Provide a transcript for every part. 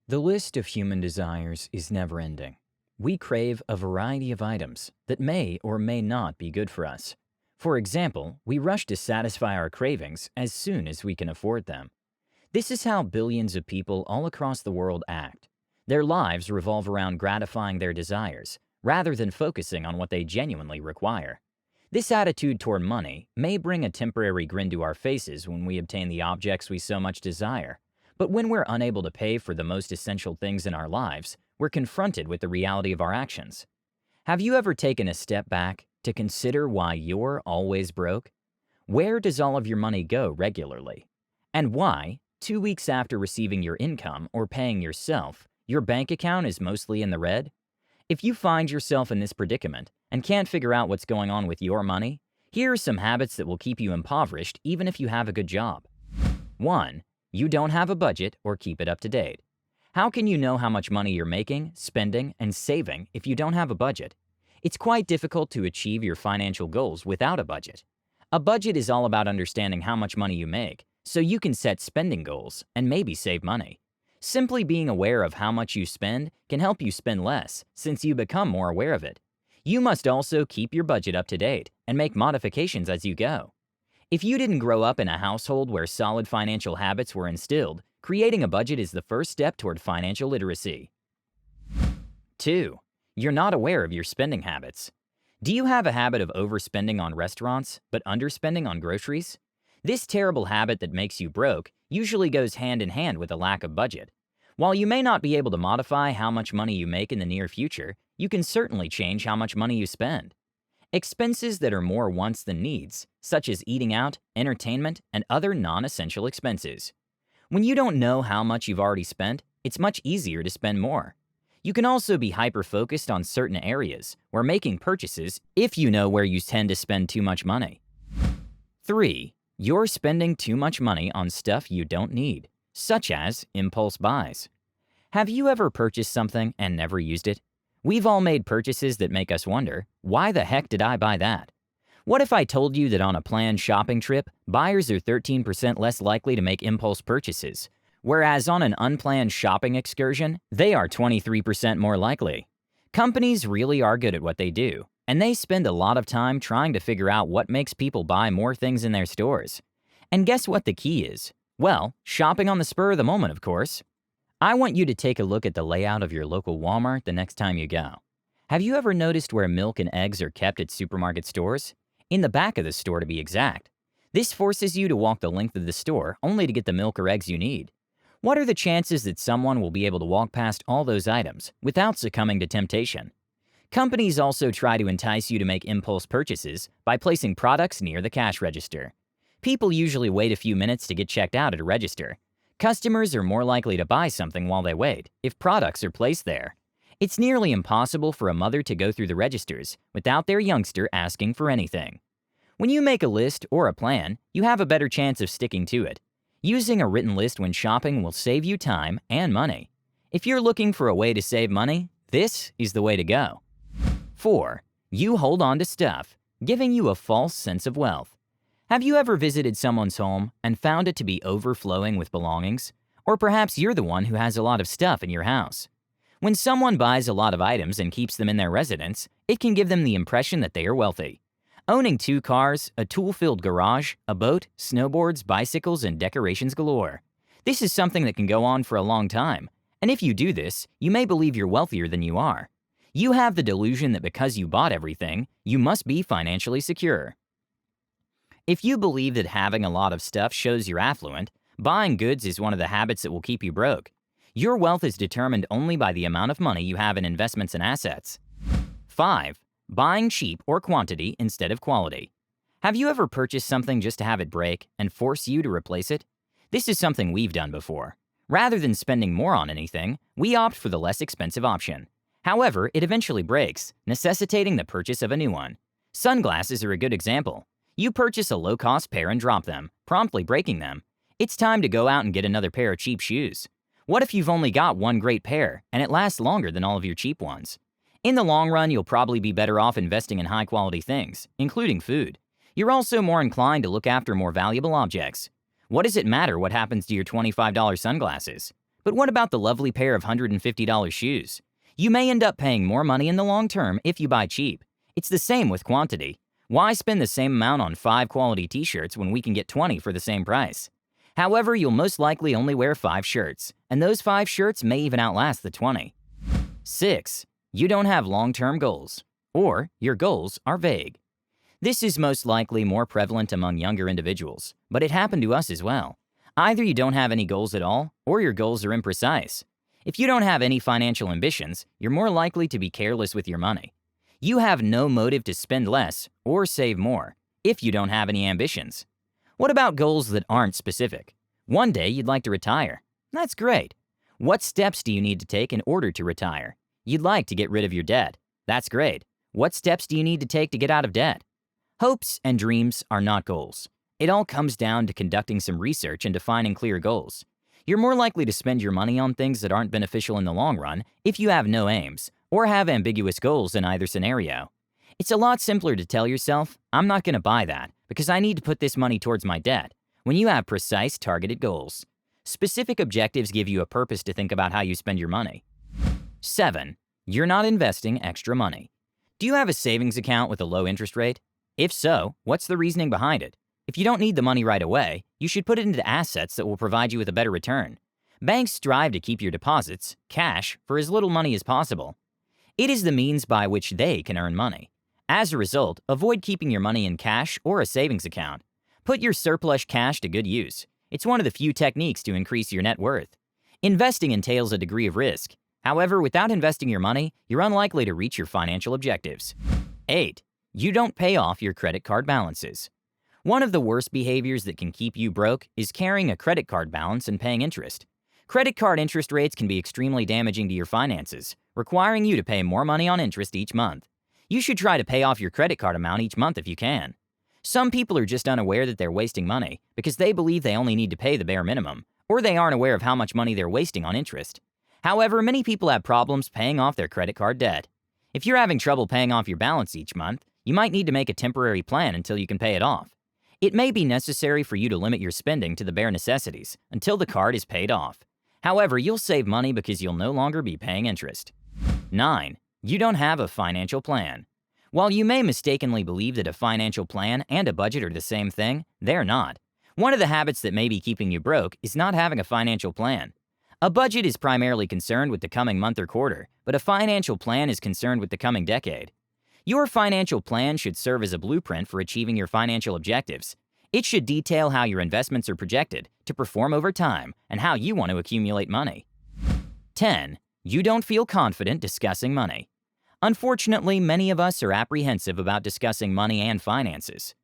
The list of human desires is never-ending. We crave a variety of items that may or may not be good for us. For example, we rush to satisfy our cravings as soon as we can afford them. This is how billions of people all across the world act. Their lives revolve around gratifying their desires, rather than focusing on what they genuinely require. This attitude toward money may bring a temporary grin to our faces when we obtain the objects we so much desire. But when we're unable to pay for the most essential things in our lives, we're confronted with the reality of our actions. Have you ever taken a step back to consider why you're always broke? Where does all of your money go regularly? And why, 2 weeks after receiving your income or paying yourself, your bank account is mostly in the red? If you find yourself in this predicament and can't figure out what's going on with your money, here are some habits that will keep you impoverished even if you have a good job. 1. You don't have a budget or keep it up to date. How can you know how much money you're making, spending, and saving if you don't have a budget? It's quite difficult to achieve your financial goals without a budget. A budget is all about understanding how much money you make, so you can set spending goals and maybe save money. Simply being aware of how much you spend can help you spend less, since you become more aware of it. You must also keep your budget up to date and make modifications as you go. If you didn't grow up in a household where solid financial habits were instilled, creating a budget is the first step toward financial literacy. 2. You're not aware of your spending habits. Do you have a habit of overspending on restaurants, but underspending on groceries? This terrible habit that makes you broke usually goes hand in hand with a lack of budget. While you may not be able to modify how much money you make in the near future, you can certainly change how much money you spend. Expenses that are more wants than needs, such as eating out, entertainment, and other non-essential expenses. When you don't know how much you've already spent, it's much easier to spend more. You can also be hyper-focused on certain areas where making purchases if you know where you tend to spend too much money. 3. You're spending too much money on stuff you don't need, such as impulse buys. Have you ever purchased something and never used it? We've all made purchases that make us wonder, why the heck did I buy that? What if I told you that on a planned shopping trip, buyers are 13% less likely to make impulse purchases, whereas on an unplanned shopping excursion, they are 23% more likely? Companies really are good at what they do, and they spend a lot of time trying to figure out what makes people buy more things in their stores. And guess what the key is? Well, shopping on the spur of the moment, of course. I want you to take a look at the layout of your local Walmart the next time you go. Have you ever noticed where milk and eggs are kept at supermarket stores? In the back of the store, to be exact. This forces you to walk the length of the store only to get the milk or eggs you need. What are the chances that someone will be able to walk past all those items without succumbing to temptation? Companies also try to entice you to make impulse purchases by placing products near the cash register. People usually wait a few minutes to get checked out at a register. Customers are more likely to buy something while they wait if products are placed there. It's nearly impossible for a mother to go through the registers without their youngster asking for anything. When you make a list or a plan, you have a better chance of sticking to it. Using a written list when shopping will save you time and money. If you're looking for a way to save money, this is the way to go. 4. You hold on to stuff, giving you a false sense of wealth. Have you ever visited someone's home and found it to be overflowing with belongings? Or perhaps you're the one who has a lot of stuff in your house. When someone buys a lot of items and keeps them in their residence, it can give them the impression that they are wealthy. Owning 2 cars, a tool-filled garage, a boat, snowboards, bicycles, and decorations galore. This is something that can go on for a long time, and if you do this, you may believe you're wealthier than you are. You have the delusion that because you bought everything, you must be financially secure. If you believe that having a lot of stuff shows you're affluent, buying goods is one of the habits that will keep you broke. Your wealth is determined only by the amount of money you have in investments and assets. 5. Buying cheap or quantity instead of quality. Have you ever purchased something just to have it break and force you to replace it? This is something we've done before. Rather than spending more on anything, we opt for the less expensive option. However, it eventually breaks, necessitating the purchase of a new one. Sunglasses are a good example. You purchase a low-cost pair and drop them, promptly breaking them. It's time to go out and get another pair of cheap shoes. What if you've only got one great pair and it lasts longer than all of your cheap ones? In the long run, you'll probably be better off investing in high-quality things, including food. You're also more inclined to look after more valuable objects. What does it matter what happens to your $25 sunglasses? But what about the lovely pair of $150 shoes? You may end up paying more money in the long term if you buy cheap. It's the same with quantity. Why spend the same amount on 5 quality t-shirts when we can get 20 for the same price? However, you'll most likely only wear 5 shirts, and those 5 shirts may even outlast the 20. 6. You don't have long-term goals, or your goals are vague. This is most likely more prevalent among younger individuals, but it happened to us as well. Either you don't have any goals at all, or your goals are imprecise. If you don't have any financial ambitions, you're more likely to be careless with your money. You have no motive to spend less or save more if you don't have any ambitions. What about goals that aren't specific? One day you'd like to retire. That's great. What steps do you need to take in order to retire? You'd like to get rid of your debt. That's great. What steps do you need to take to get out of debt? Hopes and dreams are not goals. It all comes down to conducting some research and defining clear goals. You're more likely to spend your money on things that aren't beneficial in the long run if you have no aims or have ambiguous goals in either scenario. It's a lot simpler to tell yourself, I'm not going to buy that because I need to put this money towards my debt, when you have precise, targeted goals. Specific objectives give you a purpose to think about how you spend your money. 7. You're not investing extra money. Do you have a savings account with a low interest rate? If so, what's the reasoning behind it? If you don't need the money right away, you should put it into assets that will provide you with a better return. Banks strive to keep your deposits, cash, for as little money as possible. It is the means by which they can earn money. As a result, avoid keeping your money in cash or a savings account. Put your surplus cash to good use. It's one of the few techniques to increase your net worth. Investing entails a degree of risk. However, without investing your money, you're unlikely to reach your financial objectives. 8. You don't pay off your credit card balances. One of the worst behaviors that can keep you broke is carrying a credit card balance and paying interest. Credit card interest rates can be extremely damaging to your finances, requiring you to pay more money on interest each month. You should try to pay off your credit card amount each month if you can. Some people are just unaware that they're wasting money because they believe they only need to pay the bare minimum, or they aren't aware of how much money they're wasting on interest. However, many people have problems paying off their credit card debt. If you're having trouble paying off your balance each month, you might need to make a temporary plan until you can pay it off. It may be necessary for you to limit your spending to the bare necessities until the card is paid off. However, you'll save money because you'll no longer be paying interest. 9. You don't have a financial plan. While you may mistakenly believe that a financial plan and a budget are the same thing, they're not. One of the habits that may be keeping you broke is not having a financial plan. A budget is primarily concerned with the coming month or quarter, but a financial plan is concerned with the coming decade. Your financial plan should serve as a blueprint for achieving your financial objectives. It should detail how your investments are projected to perform over time and how you want to accumulate money. 10. You don't feel confident discussing money. Unfortunately, many of us are apprehensive about discussing money and finances.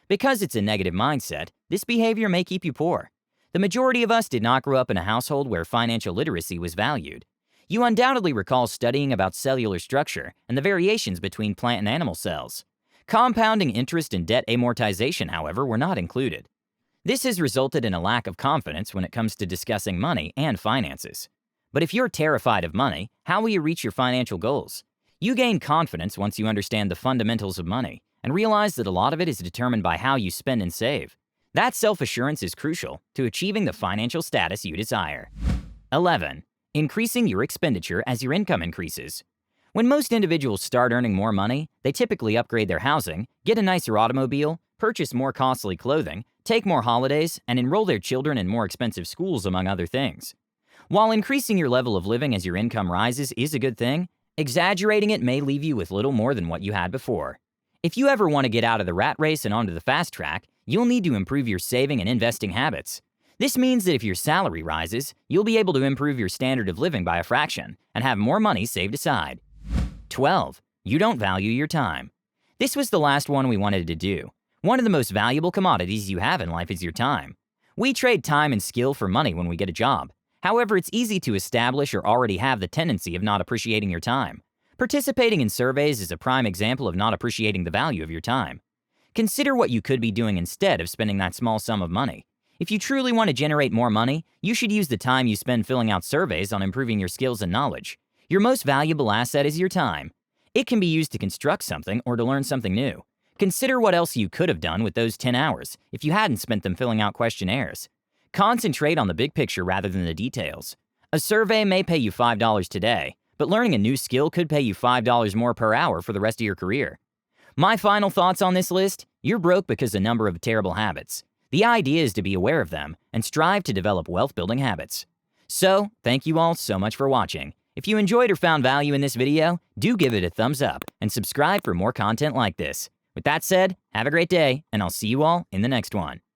Because it's a negative mindset, this behavior may keep you poor. The majority of us did not grow up in a household where financial literacy was valued. You undoubtedly recall studying about cellular structure and the variations between plant and animal cells. Compounding interest and debt amortization, however, were not included. This has resulted in a lack of confidence when it comes to discussing money and finances. But if you're terrified of money, how will you reach your financial goals? You gain confidence once you understand the fundamentals of money and realize that a lot of it is determined by how you spend and save. That self-assurance is crucial to achieving the financial status you desire. 11. Increasing your expenditure as your income increases. When most individuals start earning more money, they typically upgrade their housing, get a nicer automobile, purchase more costly clothing, take more holidays, and enroll their children in more expensive schools, among other things. While increasing your level of living as your income rises is a good thing, exaggerating it may leave you with little more than what you had before. If you ever want to get out of the rat race and onto the fast track, you'll need to improve your saving and investing habits. This means that if your salary rises, you'll be able to improve your standard of living by a fraction and have more money saved aside. 12. You don't value your time. This was the last one we wanted to do. One of the most valuable commodities you have in life is your time. We trade time and skill for money when we get a job. However, it's easy to establish or already have the tendency of not appreciating your time. Participating in surveys is a prime example of not appreciating the value of your time. Consider what you could be doing instead of spending that small sum of money. If you truly want to generate more money, you should use the time you spend filling out surveys on improving your skills and knowledge. Your most valuable asset is your time. It can be used to construct something or to learn something new. Consider what else you could have done with those 10 hours if you hadn't spent them filling out questionnaires. Concentrate on the big picture rather than the details. A survey may pay you $5 today, but learning a new skill could pay you $5 more per hour for the rest of your career. My final thoughts on this list: you're broke because of a number of terrible habits. The idea is to be aware of them and strive to develop wealth-building habits. So, thank you all so much for watching. If you enjoyed or found value in this video, do give it a thumbs up and subscribe for more content like this. With that said, have a great day, and I'll see you all in the next one.